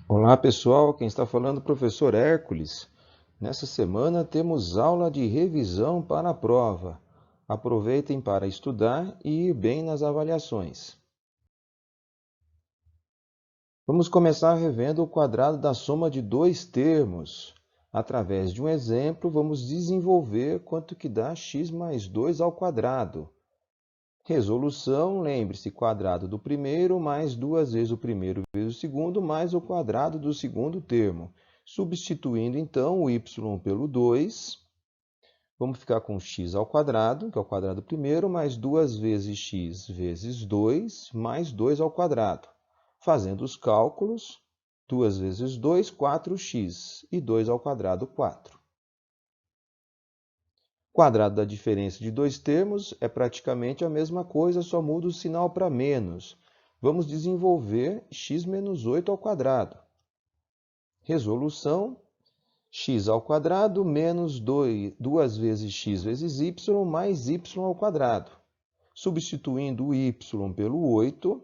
Olá pessoal, quem está falando é o professor Hércules. Nessa semana temos aula de revisão para a prova. Aproveitem para estudar e ir bem nas avaliações. Vamos começar revendo o quadrado da soma de dois termos. Através de um exemplo, vamos desenvolver quanto que dá x mais 2 ao quadrado. Resolução, lembre-se, quadrado do primeiro mais duas vezes o primeiro vezes o segundo, mais o quadrado do segundo termo. Substituindo, então, o y pelo 2, vamos ficar com x ao quadrado, que é o quadrado do primeiro, mais duas vezes x vezes 2, mais 2 ao quadrado. Fazendo os cálculos, 2 vezes 2, 4x, e 2 ao quadrado, 4. Quadrado da diferença de dois termos é praticamente a mesma coisa, só muda o sinal para menos. Vamos desenvolver x menos 8 ao quadrado. Resolução, x ao quadrado menos 2 vezes x vezes y mais y ao quadrado. Substituindo o y pelo 8,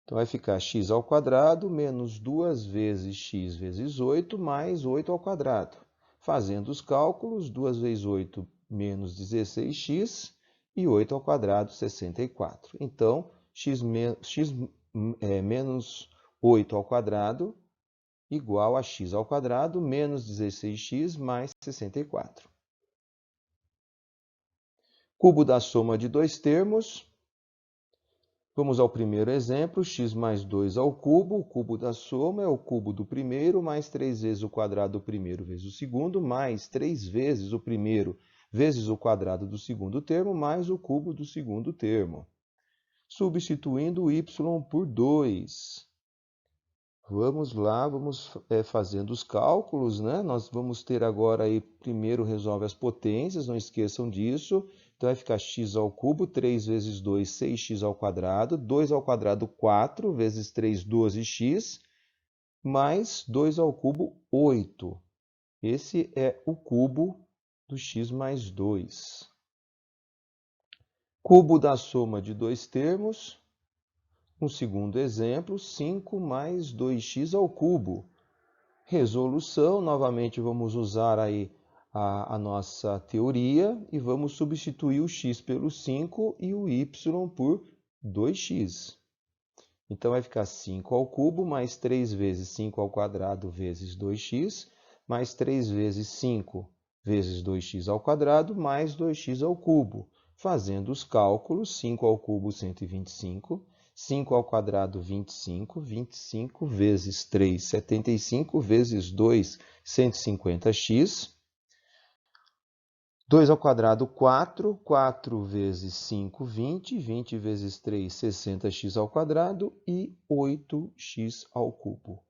então vai ficar x ao quadrado menos 2 vezes x vezes 8 mais 8 ao quadrado. Fazendo os cálculos, 2 vezes 8 menos 16x e 8 ao quadrado, 64. Então, x menos 8 ao quadrado igual a x ao quadrado menos 16x mais 64. Cubo da soma de dois termos. Vamos ao primeiro exemplo, x mais 2 ao cubo. O cubo da soma é o cubo do primeiro mais 3 vezes o quadrado do primeiro vezes o segundo, mais 3 vezes o primeiro vezes o quadrado do segundo termo, mais o cubo do segundo termo. Substituindo o y por 2. Vamos lá, vamos fazendo os cálculos, né? Nós vamos ter agora aí, primeiro resolve as potências, não esqueçam disso. Então vai ficar x ao cubo, 3 vezes 2, 6x ao quadrado, 2 ao quadrado, 4, vezes 3, 12x, mais 2 ao cubo, 8. Esse é o cubo do x mais 2. Cubo da soma de dois termos. Um segundo exemplo, 5 mais 2x ao cubo. Resolução, novamente vamos usar aí a nossa teoria e vamos substituir o x pelo 5 e o y por 2x. Então vai ficar 5 ao cubo mais 3 vezes 5 ao quadrado vezes 2x, mais 3 vezes 5 vezes 2x ao quadrado, mais 2x ao cubo. Fazendo os cálculos, 5 ao cubo, 125. 5 ao quadrado, 25. 25 vezes 3, 75. Vezes 2, 150x. 2 ao quadrado, 4. 4 vezes 5, 20. 20 vezes 3, 60x ao quadrado. E 8x ao cubo.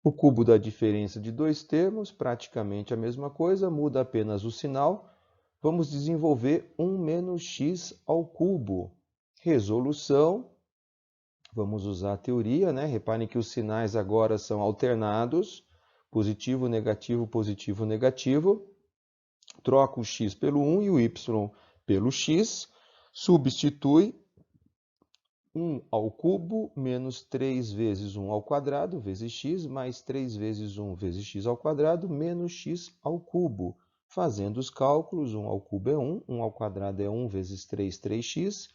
O cubo da diferença de dois termos, praticamente a mesma coisa, muda apenas o sinal. Vamos desenvolver 1 menos x ao cubo. Resolução, vamos usar a teoria, né? Reparem que os sinais agora são alternados, positivo, negativo, negativo. Troca o x pelo 1 e o y pelo x, substitui 1 ao cubo menos 3 vezes 1 ao quadrado, vezes x, mais 3 vezes 1 vezes x ao quadrado, menos x ao cubo. Fazendo os cálculos, 1 ao cubo é 1, 1 ao quadrado é 1 vezes 3, 3x.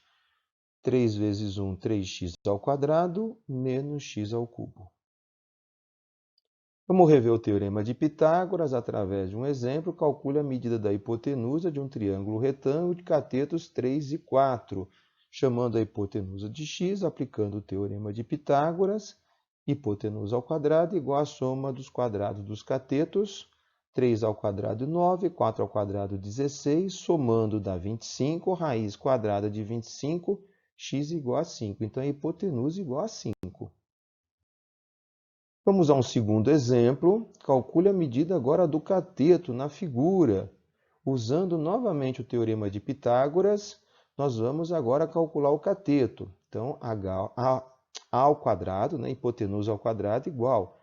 3 vezes 1, 3x ao quadrado, menos x ao cubo. Vamos rever o teorema de Pitágoras através de um exemplo. Calcule a medida da hipotenusa de um triângulo retângulo de catetos 3 e 4. Chamando a hipotenusa de x, aplicando o teorema de Pitágoras, hipotenusa ao quadrado igual à soma dos quadrados dos catetos. 3 ao quadrado, 9, 4 ao quadrado, 16, somando dá 25, raiz quadrada de 25, x igual a 5. Então, a hipotenusa igual a 5. Vamos a um segundo exemplo. Calcule a medida agora do cateto na figura. Usando novamente o teorema de Pitágoras, nós vamos agora calcular o cateto. Então, a ao quadrado, né, hipotenusa ao quadrado, igual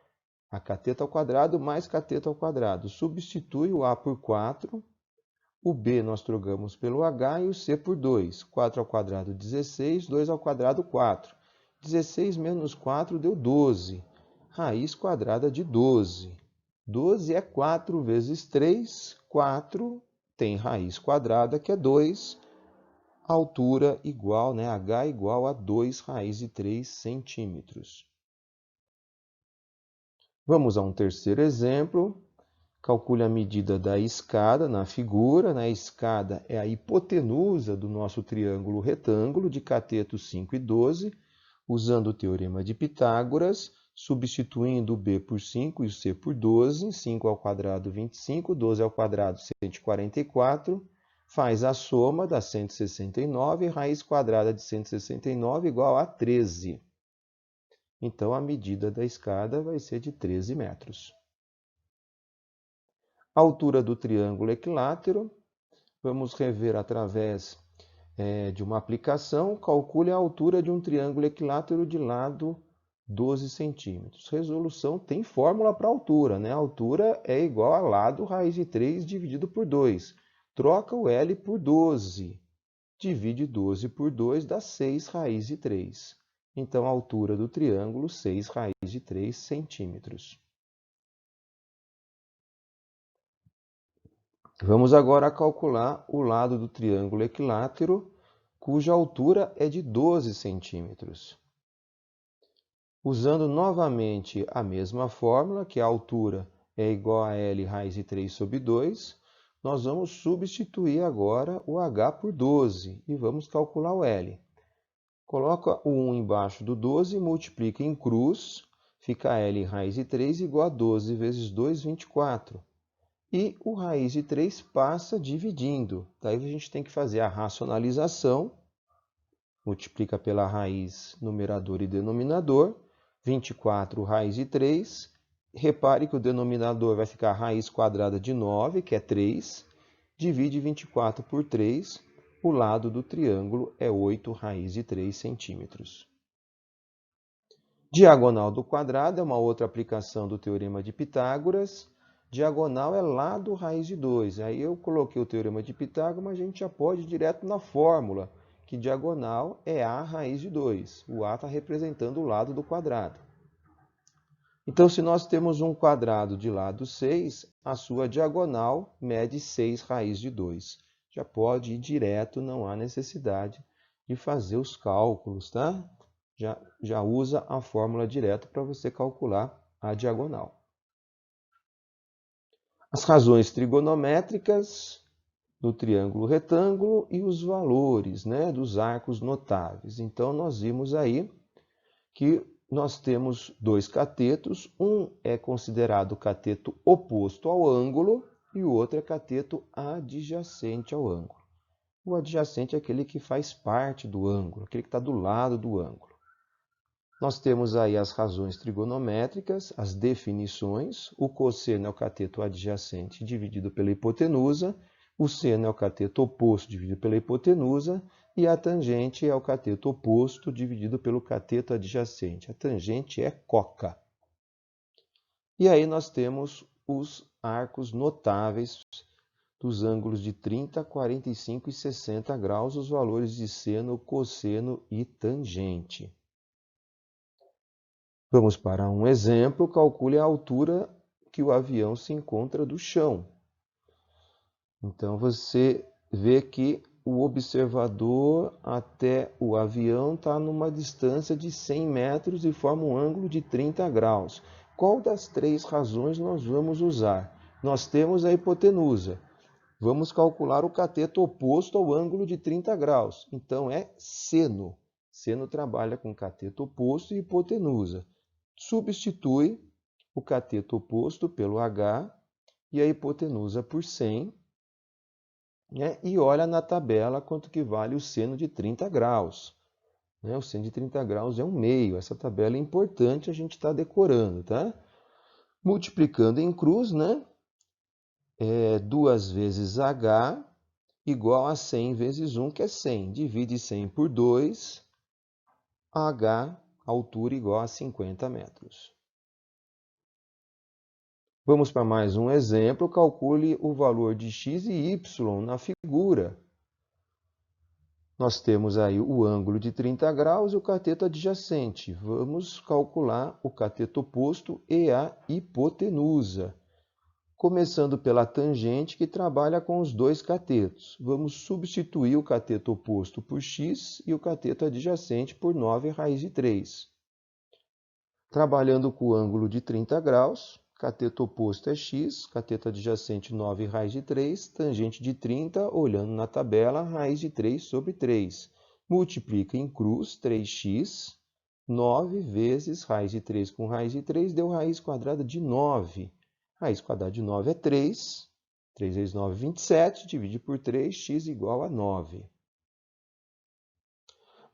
a cateto ao quadrado mais cateto ao quadrado. Substitui o a por 4, o b nós trocamos pelo h e o c por 2. 4 ao quadrado, 16, 2 ao quadrado, 4. 16 menos 4 deu 12. raiz quadrada de 12. 12 é 4 vezes 3, 4 tem raiz quadrada, que é 2, altura igual, né, h igual a 2 raiz de 3 centímetros. Vamos a um terceiro exemplo. Calcule a medida da escada na figura. A escada é a hipotenusa do nosso triângulo retângulo de catetos 5 e 12, usando o teorema de Pitágoras, substituindo o b por 5 e o c por 12, 5 ao quadrado 25, 12 ao quadrado 144, faz a soma dá 169, raiz quadrada de 169 igual a 13. Então, a medida da escada vai ser de 13 metros. A altura do triângulo equilátero, vamos rever através de uma aplicação. Calcule a altura de um triângulo equilátero de lado 12 centímetros. Resolução tem fórmula para altura, né? A altura é igual a lado raiz de 3 dividido por 2. Troca o L por 12. Divide 12 por 2 dá 6 raiz de 3. Então, a altura do triângulo, 6 raiz de 3 centímetros. Vamos agora calcular o lado do triângulo equilátero, cuja altura é de 12 centímetros. Usando novamente a mesma fórmula, que a altura é igual a L raiz de 3 sobre 2, nós vamos substituir agora o h por 12 e vamos calcular o L. Coloca o 1 embaixo do 12 e multiplica em cruz, fica L raiz de 3 igual a 12 vezes 2, 24. E o raiz de 3 passa dividindo. Daí a gente tem que fazer a racionalização. Multiplica pela raiz numerador e denominador. 24 raiz de 3. Repare que o denominador vai ficar a raiz quadrada de 9, que é 3. Divide 24 por 3. O lado do triângulo é 8 raiz de 3 centímetros. Diagonal do quadrado é uma outra aplicação do teorema de Pitágoras. Diagonal é lado raiz de 2. Aí eu coloquei o teorema de Pitágoras, mas a gente já pode ir direto na fórmula, que diagonal é a raiz de 2. O a está representando o lado do quadrado. Então, se nós temos um quadrado de lado 6, a sua diagonal mede 6 raiz de 2. Já pode ir direto, não há necessidade de fazer os cálculos, tá? Já usa a fórmula direto para você calcular a diagonal. As razões trigonométricas do triângulo retângulo e os valores, né, dos arcos notáveis. Então, nós vimos aí que nós temos dois catetos. Um é considerado o cateto oposto ao ângulo e o outro é cateto adjacente ao ângulo. O adjacente é aquele que faz parte do ângulo, aquele que está do lado do ângulo. Nós temos aí as razões trigonométricas, as definições. O cosseno é o cateto adjacente dividido pela hipotenusa. O seno é o cateto oposto dividido pela hipotenusa. E a tangente é o cateto oposto dividido pelo cateto adjacente. A tangente é coca. E aí nós temos os arcos notáveis dos ângulos de 30, 45 e 60 graus, os valores de seno, cosseno e tangente. Vamos para um exemplo. Calcule a altura que o avião se encontra do chão. Então, você vê que o observador até o avião está numa distância de 100 metros e forma um ângulo de 30 graus. Qual das três razões nós vamos usar? Nós temos a hipotenusa. Vamos calcular o cateto oposto ao ângulo de 30 graus. Então, é seno. Seno trabalha com cateto oposto e hipotenusa. Substitui o cateto oposto pelo h e a hipotenusa por 100, né? E olha na tabela quanto que vale o seno de 30 graus. Né? O seno de 30 graus é 1/2. Essa tabela é importante, a gente está decorando, tá? Multiplicando em cruz, né? 2 vezes h igual a 100 vezes 1, que é 100. Divide 100 por 2, h, altura igual a 50 metros. Vamos para mais um exemplo. Calcule o valor de x e y na figura. Nós temos aí o ângulo de 30 graus e o cateto adjacente. Vamos calcular o cateto oposto e a hipotenusa. Começando pela tangente, que trabalha com os dois catetos. Vamos substituir o cateto oposto por x e o cateto adjacente por 9 raiz de 3. Trabalhando com o ângulo de 30 graus, cateto oposto é x, cateto adjacente 9 raiz de 3, tangente de 30, olhando na tabela, raiz de 3 sobre 3. Multiplica em cruz 3x, 9 vezes raiz de 3 com raiz de 3, deu raiz quadrada de 9. Raiz quadrada de 9 é 3. 3 vezes 9, 27. Divide por 3, x igual a 9.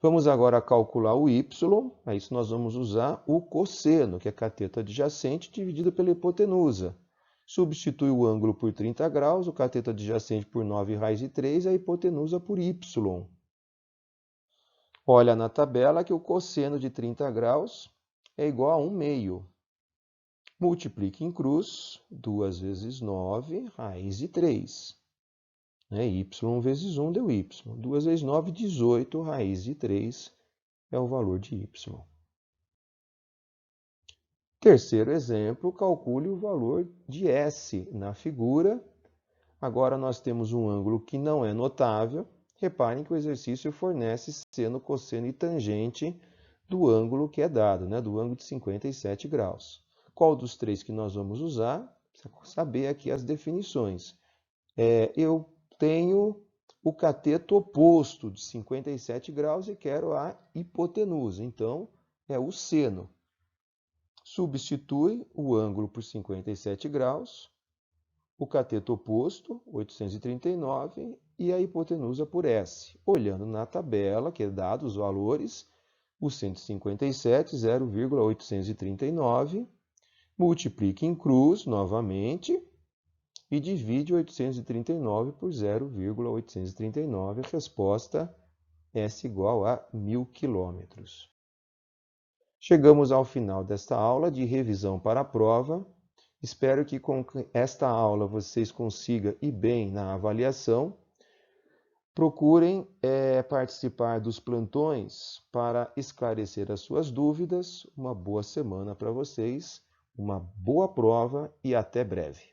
Vamos agora calcular o y. Para isso nós vamos usar o cosseno, que é cateto adjacente dividido pela hipotenusa. Substitui o ângulo por 30 graus, o cateto adjacente por 9 raiz de 3 e a hipotenusa por y. Olha na tabela que o cosseno de 30 graus é igual a 1 meio. Multiplique em cruz, 2 vezes 9, raiz de 3. Y vezes 1 deu y. 2 vezes 9, 18, raiz de 3 é o valor de y. Terceiro exemplo, calcule o valor de S na figura. Agora nós temos um ângulo que não é notável. Reparem que o exercício fornece seno, cosseno e tangente do ângulo que é dado, do ângulo de 57 graus. Qual dos três que nós vamos usar? Precisa saber aqui as definições. Eu tenho o cateto oposto de 57 graus e quero a hipotenusa. Então, é o seno. Substitui o ângulo por 57 graus, o cateto oposto, 839, e a hipotenusa por S. Olhando na tabela, que é dado os valores, o 157, 0,839, multiplique em cruz novamente e divide 839 por 0,839. A resposta S igual a 1.000 quilômetros. Chegamos ao final desta aula de revisão para a prova. Espero que com esta aula vocês consigam ir bem na avaliação. Procurem participar dos plantões para esclarecer as suas dúvidas. Uma boa semana para vocês, uma boa prova e até breve.